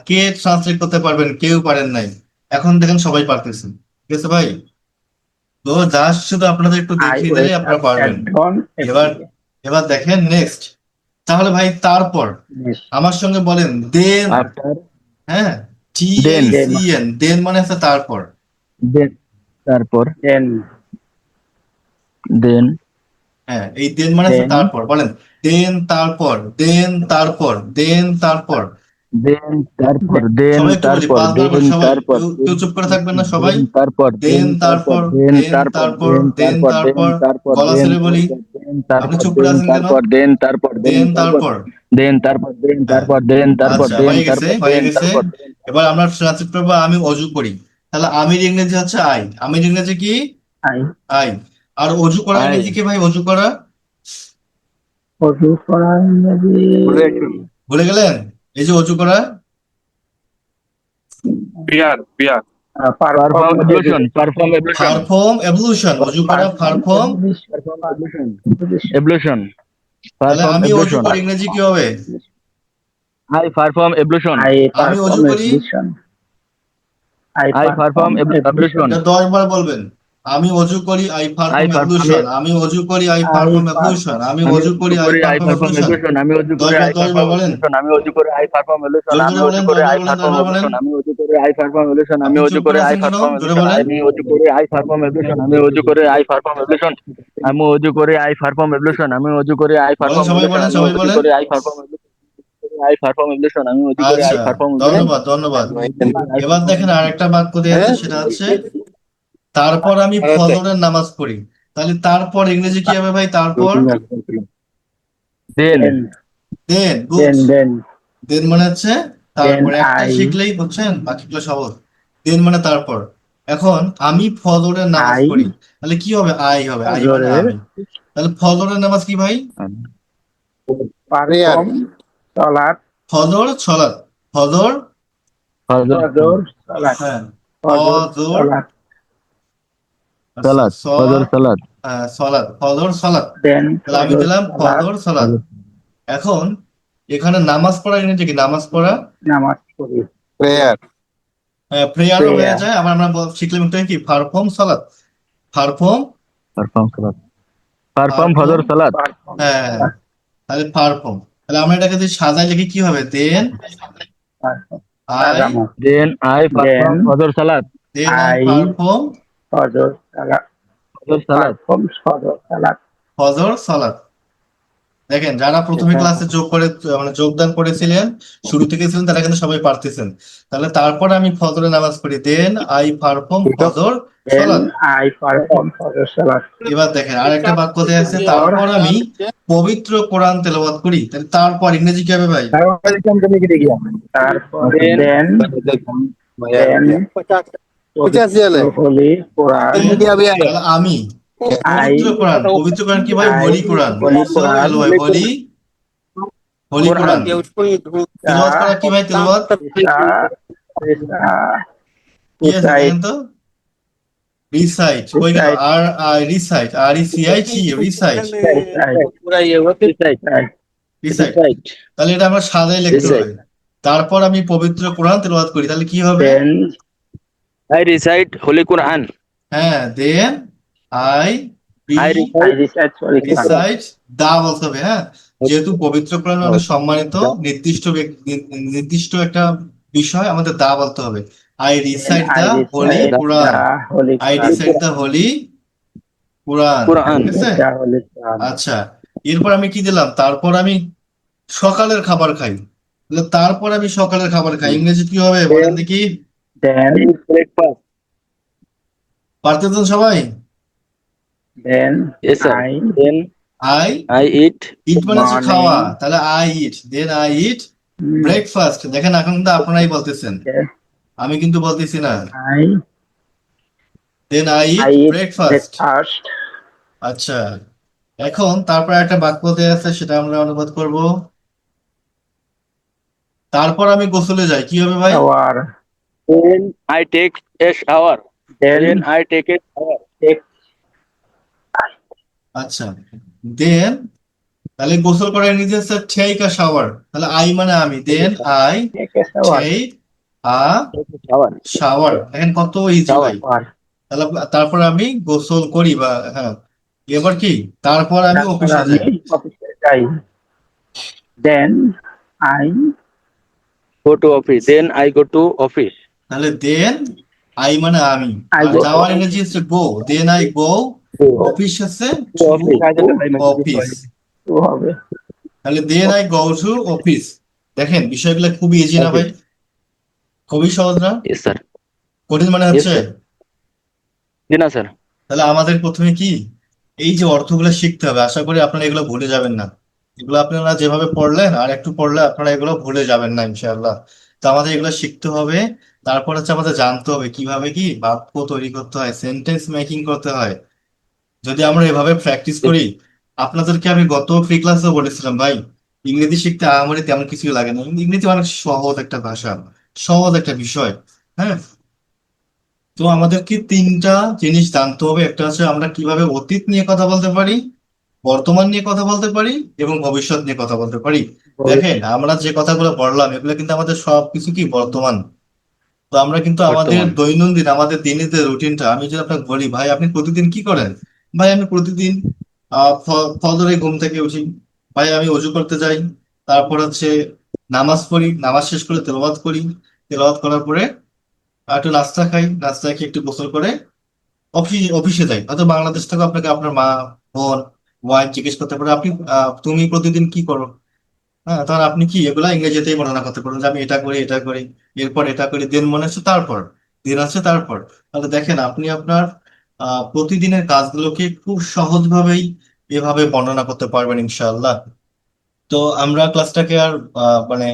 কে ট্রান্সলেট করতে পারবেন, কেউ পারেন নাই। এখন দেখেন সবাই পারতেছেন, ঠিক আছে ভাই? তো জাস্ট শুধু আপনাদের একটু I দেখিয়ে দিলে wake আপনারা up পারবেন। at dawn এবার every day. এবার দেখেন নেক্সট। তাহলে ভাই তারপর Yes. আমার সঙ্গে বলেন দেন। আফটার হ্যাঁ, Then. THEN, দেন মানে হচ্ছে তারপর। দেন তারপর Then দেন হ্যাঁ, এই দেন মানে হচ্ছে Then. তারপর। বলেন দেন তারপর, দেন তারপর, দেন তারপর। দেন তারপর দেন সবাই একটু বলি, তারপর 5 বার দেন বলি সবাই, তারপর কেউ চুপ করে থাকবেন না সবাই। দেন তারপর দেন তারপর, দেন দেন তারপর তারপর, দেন তারপর, গলা ছেড়ে বলি। দেন তারপর আপনি চুপ করে আছেন কেন? দেন তারপর দেন তারপর। দেন তারপর দেন তারপর দেন তারপর আচ্ছা, দেন হয়ে গেছে, তারপর হয়ে দেন গেছে। তারপর এবার আমরা ট্রান্সলেট করবো আমি অজু করি। তাহলে আমির ইংরেজি হচ্ছে আই, আমির ইংরেজি কি? I I. আর অজু করা আই। ইংরেজি কি ভাই? অজু করা অজু করা ইংরেজি ভুলে গেলেন? এই যে অজু করা, পিয়ার পিয়ার perform ablution perform ablution perform ablution. অজু করা পারফর্ম। এবলুশন তাহলে পারফর্ম আমি অজু এবলুশন করি ইংরেজি কি হবে? আই পারফর্ম এবলুশন I আমি perform অজু করি? ablution. I perform ablution. এটা 10 বার বলবেন। আমি অজু করি আই I পারফর্ম perform এবলুশন, আমি অজু করি আই পারফর্ম এবলুশন, আমি অজু করি আই পারফর্ম এবলুশন। আমি অজু 10 করে বার, আই 10 বার বলেন। আমি অজু করে আই পারফর্ম এবলুশন জোরে আমি জোরে অজু বলেন, করে 10 আই বার বলেন, 10 পারফর্ম বার বলেন। এবলুশন আমি অজু করে আই পারফর্ম এবলুশন আমি আপনি অজু চুপ করে করে আই আছেন কেন? পারফর্ম জোরে এবলুশন বলেন। আমি অজু করে আই পারফর্ম এবলুশন আমি অজু করে আই পারফর্ম এবলুশন আমি অজু করে আই পারফর্ম এবলুশন আমি অজু করে আই বলেন, পারফর্ম সবাই বলেন, এবলুশন আমি সবাই অজু বলেন। করে আই পারফর্ম আই পারফর্ম এবলুশন আমি অজু করে আই আচ্ছা, পারফর্ম ধন্যবাদ, ধন্যবাদ। এবার দেখেন আরেকটা বাক্য দিয়েছে, সেটা হচ্ছে তারপর আমি ফজরের নামাজ পড়ি। তাহলে তারপর ইংরেজি কি হবে ভাই? তারপর দেন দেন। গুড। then দেন মানে হচ্ছে তারপর। Then একটা I- শিখলেই বুঝছেন, বাকিগুলো সহজ। দেন মানে তারপর। এখন আমি ফজরের নামাজ I- পড়ি, তাহলে কি হবে? আই হবে, আই মানে ফজরের- আমি। তাহলে ফজরের নামাজ কি ভাই? perform salat ফজর সলাৎ, ফজর। ফজর salat হ্যাঁ, ফজর ফজর salat সালাদ ফজর সালাদ সলাদ ফজর সালাদ। দেন তাহলে আমি দিলাম ফজর সালাদ। এখন এখানে নামাজ পড়া ইংরেজি কি? নামাজ পড়া, নামাজ পড়ি, প্রেয়ার প্রেয়ারও হয়ে Prayer. যায়। আবার আমরা শিখলাম একটা কি, পারফর্ম সালাদ, পারফর্ম, পারফর্ম সালাদ পারফর্ম ফজর পারফর্ম, সালাদ হ্যাঁ, তাহলে পারফর্ম। তাহলে আমরা এটাকে যদি সাজাই লিখি কি হবে? Then I, Paramo. Then I perform Then ফজর সালাদ then I I perform Fajr Salat. ফজর সালাদ Perform Fajr Salat. ফজর সালাদ। দেখেন যারা প্রথমে ক্লাসে যোগদান করেছিলেন, শুরু থেকে ছিলেন, তারা কিন্তু সবাই পারতেছেন। তাহলে তারপরে আমি ফজরের নামাজ পড়ি, দেন আই পারফর্ম ফজর সালাদ। Then I perform Fajr Salat. এবার দেখেন আরেকটা বাক্য দেয়া আছে, তারপর আমি পবিত্র কোরআন তেলাওয়াত করি। তাহলে তারপর ইংরেজি কি হবে ভাই? তারপরে Then then Holy Quran. তাহলে আমি পবিত্র কোরআন, পবিত্র কোরআন কি ভাই? হোলি কোরআন। Holy So, Quran. হলো ভাই হোলি, হোলি কোরআন। তেলাওয়াত করা কি ভাই? তেলাওয়াত কি আছে দেখেন তো? রিসাইট, কই গেল? আর recite, R E C I T, recite, recite. তাহলে এটা আমরা সাজাই লিখতে হবে। তারপর আমি পবিত্র কোরআন তেলাওয়াত করি, তাহলে কি হবে? Then I recite Holy Quran. হ্যাঁ, then I I I recite Holy Quran. Recite, the বলতে হবে। হ্যাঁ, যেহেতু পবিত্র কোরআন অনেক সম্মানিত, নির্দিষ্ট একটা বিষয়, আমাদের দা বলতে হবে। I recite I the recite holy Quran, the Holy I Quran. Recite the holy Quran. Quran. ঠিক আছে? The Holy Quran. আচ্ছা, এরপর আমি কি দিলাম? তারপর আমি সকালের খাবার খাই। তাহলে তারপর আমি সকালের খাবার খাই, ইংরেজি কি হবে বলেন দেখি? Then Breakfast. পারতেছেন সবাই? Yes, sir. I Then I I eat eat মানে হচ্ছে Morning. খাওয়া, তাহলে I eat, then I eat mm, breakfast. দেখেন এখন কিন্তু আপনারাই বলতেছেন, yes, আমি কিন্তু বলতেছি না। I then I eat eat breakfast. breakfast. আচ্ছা, এখন তারপর একটা বাক্য দেয়া আছে, সেটা আমরা অনুবাদ করব। তারপর আমি গোসলে যাই, কি হবে ভাই? Shower. then I take a shower. Then Then I take a shower. take আচ্ছা, দেন তাহলে গোসল করার নিজে হচ্ছে টেক আ শাওয়ার। তাহলে আই মানে আমি, then I take a shower. Take a Take a shower. Shower. দেখেন কত ইজি ভাই। Shower. তাহলে তারপর আমি গোসল করি, বা হ্যাঁ, এবার কি? তারপর আমি তারপর অফিসে আমি যাই। অফিসে যাই। Then I Go to office. Then I go to office. তাহলে দেন আই মানে আমি, I আর go যাওয়ার এনার্জি হচ্ছে go, then I go, office হচ্ছে টু অফিস। to হবে। তাহলে then I go to office. দেখেন বিষয়গুলো খুবই ইজি না ভাই? খুবই সহজ না? Yes, sir. কঠিন মানে হচ্ছে? sir. Dinner, sir. তাহলে আমাদের প্রথমে কি এই যে অর্থগুলো শিখতে হবে। আশা করি আপনারা এগুলো ভুলে যাবেন না। এগুলো আপনারা যেভাবে পড়লেন, আর একটু পড়লে আপনারা এগুলো ভুলে যাবেন না ইনশাআল্লাহ। তো আমাদের এগুলো শিখতে হবে। তারপর হচ্ছে আমাদের জানতে হবে কিভাবে কি বাক্য তৈরি করতে হয়, সেন্টেন্স মেকিং করতে হয়। যদি আমরা এভাবে প্র্যাকটিস করি, আপনাদেরকে আমি গত ফ্রি ক্লাসেও বলেছিলাম ভাই, ইংরেজি শিখতে আমাদের তেমন কিছুই লাগে না। ইংরেজি অনেক সহজ একটা ভাষা, সহজ একটা বিষয়। হ্যাঁ, তো আমাদেরকে তিনটা জিনিস জানতে হবে। একটা হচ্ছে আমরা কিভাবে অতীত নিয়ে কথা বলতে পারি, বর্তমান নিয়ে কথা বলতে পারি, এবং ভবিষ্যৎ নিয়ে কথা বলতে পারি। দেখেন আমরা যে কথাগুলো বললাম, এগুলো কিন্তু আমাদের সবকিছু কি বর্তমান। তো আমরা কিন্তু আমাদের বর্তমান। দৈনন্দিন, আমাদের দিনের যে রুটিনটা, আমি যদি আপনাকে বলি ভাই আপনি প্রতিদিন কি করেন? ভাই আমি প্রতিদিন ফজরে ঘুম থেকে উঠি, ভাই আমি অজু করতে যাই, তারপর হচ্ছে নামাজ পড়ি, নামাজ শেষ করে তেলাওয়াত করি, তেলাওয়াত করার পরে একটু নাস্তা খাই, নাস্তা খেয়ে একটু গোসল করে অফিসে যাই। হয়তো বাংলাদেশ থেকে আপনাকে আপনার মা, বোন, ওয়াইফ জিজ্ঞেস করতে পারে আপনি তুমি প্রতিদিন কি করো? হ্যাঁ, তখন আপনি কি এগুলা ইংরেজিতেই বর্ণনা করতে পারেন যে আমি এটা করি, এটা করি, এরপর এটা করি, দেন মনে হচ্ছে তারপর, দিন হচ্ছে তারপর। তাহলে দেখেন আপনি আপনার প্রতিদিনের কাজগুলোকে খুব সহজভাবেই এভাবে বর্ণনা করতে পারবেন ইনশাআল্লাহ। তো আমরা ক্লাসটাকে আর মানে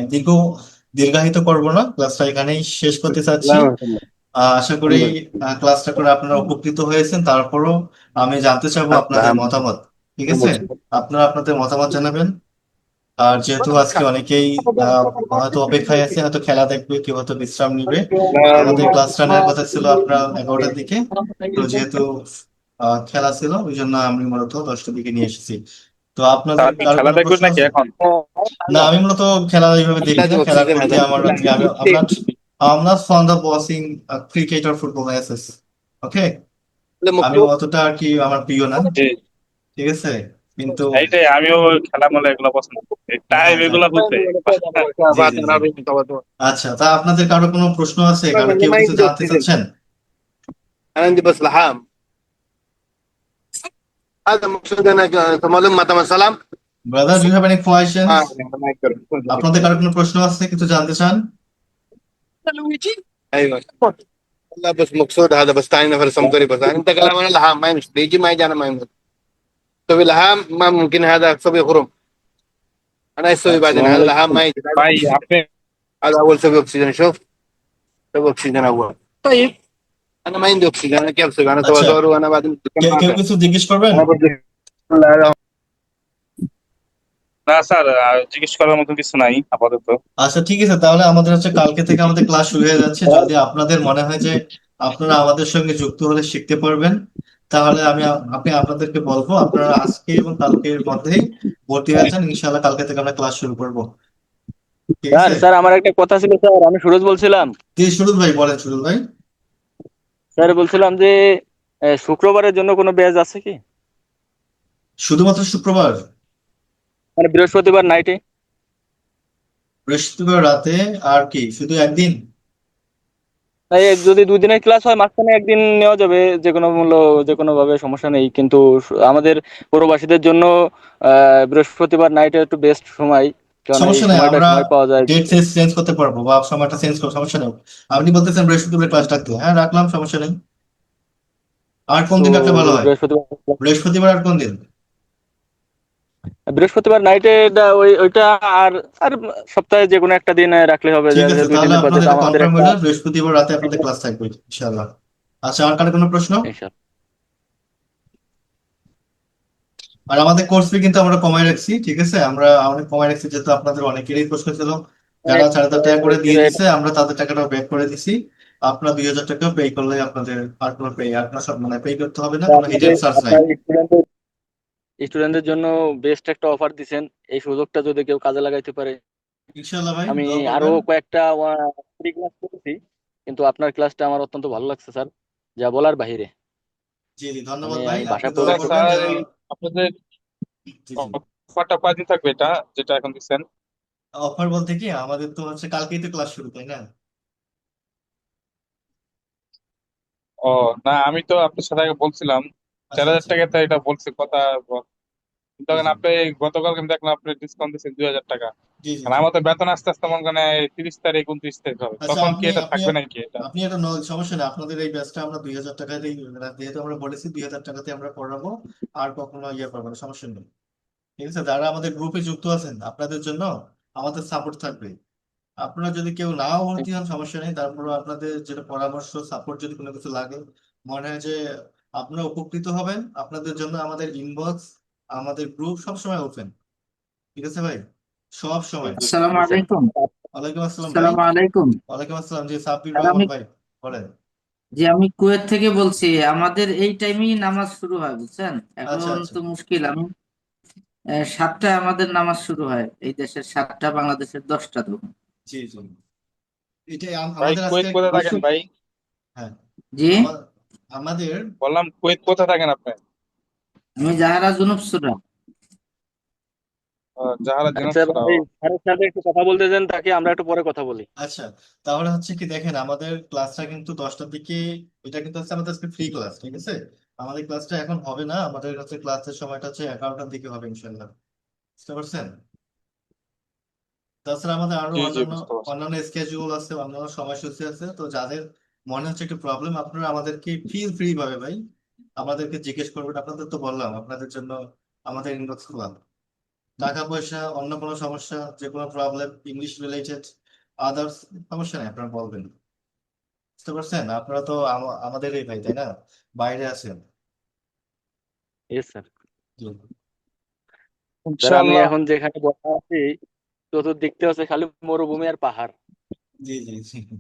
দীর্ঘায়িত করব না, ক্লাসটা এখানেই শেষ করতে চাচ্ছি। আশা করি ক্লাসটা করে আপনারা উপকৃত হয়েছেন। তারপরও আমি জানতে চাবো আপনাদের মতামত। ঠিক আছে, আপনারা আপনাদের মতামত জানাবেন। আর যেহেতু আজকে অনেকেই হয়তো অপেক্ষায় আছে, হয়তো খেলা দেখবে, কেউ হয়তো বিশ্রাম নিবে। আমাদের ক্লাসটা নেওয়ার কথা ছিল আপনার 11টার দিকে, তো যেহেতু খেলা ছিল ওই জন্য আমি মূলত 10টার দিকে নিয়ে এসেছি। তো তা আপনাদের আপনি কার খেলা কোনো দেখবেন প্রশ্ন নাকি আছে? এখন? না, আমি মূলত খেলা এইভাবে দেখি না, খেলার প্রতি আমার হচ্ছে কি, I'm not fond of watching cricket or football matches. ওকে, আমি অতটা আর কি আমার প্রিয় না, জি, ঠিক আছে, কিন্তু এইটাই আমিও খেলা মেলা এগুলো পছন্দ করি, টাইম হ্যাঁ হ্যাঁ, এগুলো হইতে জি জি জি। আচ্ছা, তা আপনাদের কারো কোনো প্রশ্ন আছে, কারো কেউ কিছু জানতে চাচ্ছেন? انا عندي بس لحام. هذا مقصود انا معلوم مثلا سلام. Brother, do you have any questions? اه ما يقدر. আপনাদের কারো কোনো প্রশ্ন আছে, কিছু জানতে চান? ايوه والله بس مقصود هذا بس ثاني نفر سمكري بس انت كلام انا لحام ما يمشي بيجي ما يجي انا ما يمشي. تسوي لحام ما ممكن هذا تسوي خرم. انا اسوي আচ্ছা بعدين هذا لحام ما يجي. ভাই আপনি هذا اول سوي اكسجين شوف. سوي اكسجين اول. طيب انا ما عندي اكسجين انا كيف اسوي انا اسوي আচ্ছা, دور وانا بعدين কেউ কিছু জিজ্ঞেস করবেন? انا بدي না স্যার, জিজ্ঞেস করার মতো কিছু নাই আপাতত। আচ্ছা ঠিক আছে, তাহলে আমাদের হচ্ছে কালকে থেকে আমাদের ক্লাস শুরু হয়ে যাচ্ছে। যদি আপনাদের মনে হয় যে আপনারা আমাদের সঙ্গে যুক্ত হলে শিখতে পারবেন, তাহলে আপনি আপনাদেরকে বলবো আপনারা আজকে এবং কালকের মধ্যেই ভর্তি হয়ে যান, ইনশাআল্লাহ কালকে থেকে আমরা ক্লাস শুরু করব, ঠিক স্যার আছে? স্যার আমার একটা কথা ছিল স্যার, আমি সুরজ বলছিলাম। জি সুরুল ভাই, বলেন সুরুল ভাই। স্যার বলছিলাম যে শুক্রবারের জন্য কোনো ব্যাচ আছে কি, শুধুমাত্র শুক্রবার? মানে বৃহস্পতিবার নাইটে? বৃহস্পতিবার রাতে? আর কি শুধু একদিন? তাই যদি 2 দিনের ক্লাস হয়, মাঝখানে একদিন নেওয়া যাবে, যে কোনো মূল্য, যে কোনো ভাবে সমস্যা নেই, কিন্তু আমাদের প্রবাসীদের জন্য বৃহস্পতিবার নাইটে একটু বেস্ট সময়, কারণ এই সমস্যা নেই, সময়টা আমরা সময় পাওয়া যায়। ডেট চেঞ্জ করতে পারবো বা সময়টা চেঞ্জ করবো, সমস্যা নেই। আপনি বলতেছেন বৃহস্পতিবার ক্লাস রাখতে, হ্যাঁ রাখলাম, সমস্যা নেই। আর কোন তো দিন রাখলে ভালো হয়? বৃহস্পতিবার, বৃহস্পতিবার আর কোন দিন? বৃহস্পতিবার নাইটে ওইটা, আর আর সপ্তাহে যে কোনো একটা দিন রাখলে হবে, ঠিক যে আছে, দুই তাহলে দিনের আপনাদের যেহেতু এটা আমাদের কনফার্ম একটা। হলো, বৃহস্পতিবার রাতে আপনাদের ক্লাস থাকবে ইনশাআল্লাহ। আচ্ছা, আর কারো কোনো প্রশ্ন? ইনশাল্লাহ। আর আমাদের কোর্স ফি কিন্তু আমরা কমায় রাখছি, ঠিক আছে, আমরা অনেক কমায় রাখছি, যেহেতু আপনাদের অনেকেরই প্রশ্ন ছিল। যারা 4,000 টাকা করে দিয়ে দিচ্ছে, আমরা তাদের টাকাটাও ব্যাক করে দিছি। আপনার 2,000 টাকা পে করলে আপনাদের আর কোনো পে, আপনার সব মানে পে করতে হবে না, কোনো হিডেন চার্জ নাই। আপনার স্টুডেন্টদের জন্য বেস্ট একটা অফার দিছেন, এই সুযোগটা যদি কেউ কাজে লাগাইতে পারে। ইনশাআল্লাহ ভাই, আমি দোয়া আরো করবেন। কয়েকটা ফ্রি ক্লাস করেছি, কিন্তু আপনার ক্লাসটা আমার অত্যন্ত ভালো লাগছে স্যার, যা বলার বাহিরে। জি জি, মানে ধন্যবাদ ভাই, আমি আপনি ভাষা দোয়া তা প্রয়োগ করতে। করবেন স্যার যেন। এই আপনাদের জি জি। অফারটা কয়দিন থাকবে এটা, যেটা এখন দিচ্ছেন? অফার বলতে কি, আমাদের তো হচ্ছে কালকেই তো ক্লাস শুরু, তাই না? ও না, আমি তো আপনার সাথে আগে বলছিলাম চার আচ্ছা হাজার আচ্ছা, টাকাতে এটা বলছে কথা কিন্তু জি এখন জি আপনি গতকাল কিন্তু দেখলাম আপনি ডিসকাউন্ট দিচ্ছেন 2,000 টাকা। জি জি আর জি। আমার তো বেতন আস্তে আস্তে মনে করেন 30 তারিখ 29 তারিখ হবে, আচ্ছা, তখন কি আপনি এটা আপনি থাকবে নাকি এটা? আপনি এটা সমস্যা নেই, আপনাদের এই ব্যাচটা আমরা 2,000 টাকাতেই, যেহেতু আমরা বলেছি 2,000 টাকাতে আমরা পড়াবো, আর কখনো ইয়ে করবো না, সমস্যা নেই। ঠিক আছে, যারা আমাদের গ্রুপে যুক্ত আছেন আপনাদের জন্য আমাদের সাপোর্ট থাকবে। আপনারা যদি কেউ নাও ভর্তি হন সমস্যা নেই, তারপরে আপনাদের যেটা পরামর্শ সাপোর্ট যদি কোনো কিছু লাগে, মনে হয় যে আপনারা উপকৃত হবেন, আপনাদের জন্য আমাদের ইনবক্স, আমাদের গ্রুপ সবসময় ওপেন, ঠিক আছে ভাই, সব সময়। আসসালামু জি স্যার। আলাইকুম। ওয়ালাইকুম আসসালাম ভাই। আসসালামু আলাইকুম। ওয়ালাইকুম আসসালাম, জি সাব্বির আর রহমান আমি ভাই, বলেন। আমি কুয়েত থেকে বলছি। আমাদের এই টাইমেই নামাজ শুরু হয়, বুঝছেন? আচ্ছা এখন আচ্ছা, তো মুশকিল। আমি 7টায় আমাদের নামাজ শুরু হয়, এই দেশের 7টা, বাংলাদেশের 10টা তখন। জি জি, এটাই ভাই আমাদের আজকে। কুয়েত কোথায় থাকেন বুঝছো? ভাই? হ্যাঁ, জি, আমাদের বললাম কুয়েত কোথায় থাকেন আপনি? আমি জাহারা জুনুব সুরা। যাহারা আচ্ছা দিনাজপুর। ভাই, স্যারের সাথে একটু কথা বলতে দেন তাকে, আমরা একটু পরে কথা বলি। আচ্ছা, তাহলে হচ্ছে কি দেখেন, আমাদের ক্লাসটা কিন্তু 10টার দিকে, এটা কিন্তু হচ্ছে আমাদের আজকে ফ্রি ক্লাস, ঠিক আছে। আমাদের ক্লাসটা এখন হবে না, আমাদের হচ্ছে ক্লাসের সময়টা হচ্ছে 11টার দিকে হবে ইনশাল্লাহ, বুঝতে পারছেন? তাছাড়া আমাদের আরো জি জি, অন্যান্য বুঝতে পারছি। অন্যান্য স্কেজুল আছে, অন্যান্য সময়সূচি আছে, তো যাদের মনে হচ্ছে একটু প্রবলেম, আপনারা আমাদেরকে ফিল ফ্রি ভাবে ভাই আমাদেরকে জিজ্ঞেস করবেন। আপনাদের তো বললাম আপনাদের জন্য আমাদের ইনবক্স খোলা। টাকা পয়সা, অন্য কোনো সমস্যা, যে কোনো প্রবলেম, ইংলিশ রিলেটেড, আদার্স, সমস্যা নেই, আপনারা বলবেন, বুঝতে পারছেন? আপনারা তো আমাদেরই ভাই, তাই না? বাইরে আছেন। Yes sir. জি। স্যার আমি ইনশাআল্লাহ। এখন যেখানে বসে আছি চতুর্দিক থেকে হচ্ছে খালি মরুভূমি আর পাহাড়। জি জি জি।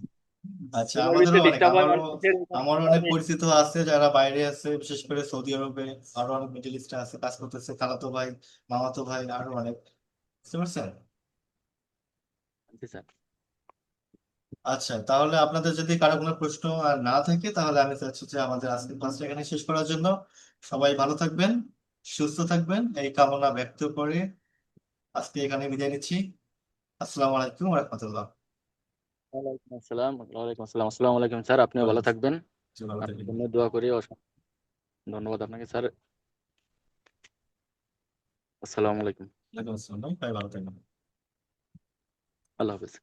আচ্ছা, রুমের আমাদেরও ভিতরে অনেক, ডিস্টার্ব হয় আমারও মানুষের এখানে আমারও অনেক আমি- পরিচিত আছে যারা বাইরে আছে, বিশেষ করে সৌদি আরবে, আরো অনেক মিডল ইস্টে আছে, কাজ করতেছে, খালাতো ভাই, মামাতো ভাই, আরো অনেক, বুঝতে পারছেন? জি স্যার। আচ্ছা, তাহলে আপনাদের যদি কারো কোনো প্রশ্ন আর না থাকে তাহলে আমি চাচ্ছি যে আমাদের আজকের ক্লাসটা এখানে শেষ করার জন্য। সবাই ভালো থাকবেন, সুস্থ থাকবেন এই কামনা ব্যক্ত করে আজকে এখানে বিদায় নিচ্ছি। আসসালামু আলাইকুম রহমতুল্লাহ। ওয়ালাইকুম আসসালাম, ওয়ালাইকুম আসসালাম, আসসালামু আলাইকুম স্যার, আপনিও ভালো থাকবেন। ভালো আপনার থাকবেন। জন্য দোয়া করি, অসংখ্য ধন্যবাদ আপনাকে স্যার। আসসালামু আলাইকুম। ওয়ালাইকুম আসসালাম ভাই, ভালো থাকবেন। আল্লাহ হাফেজ।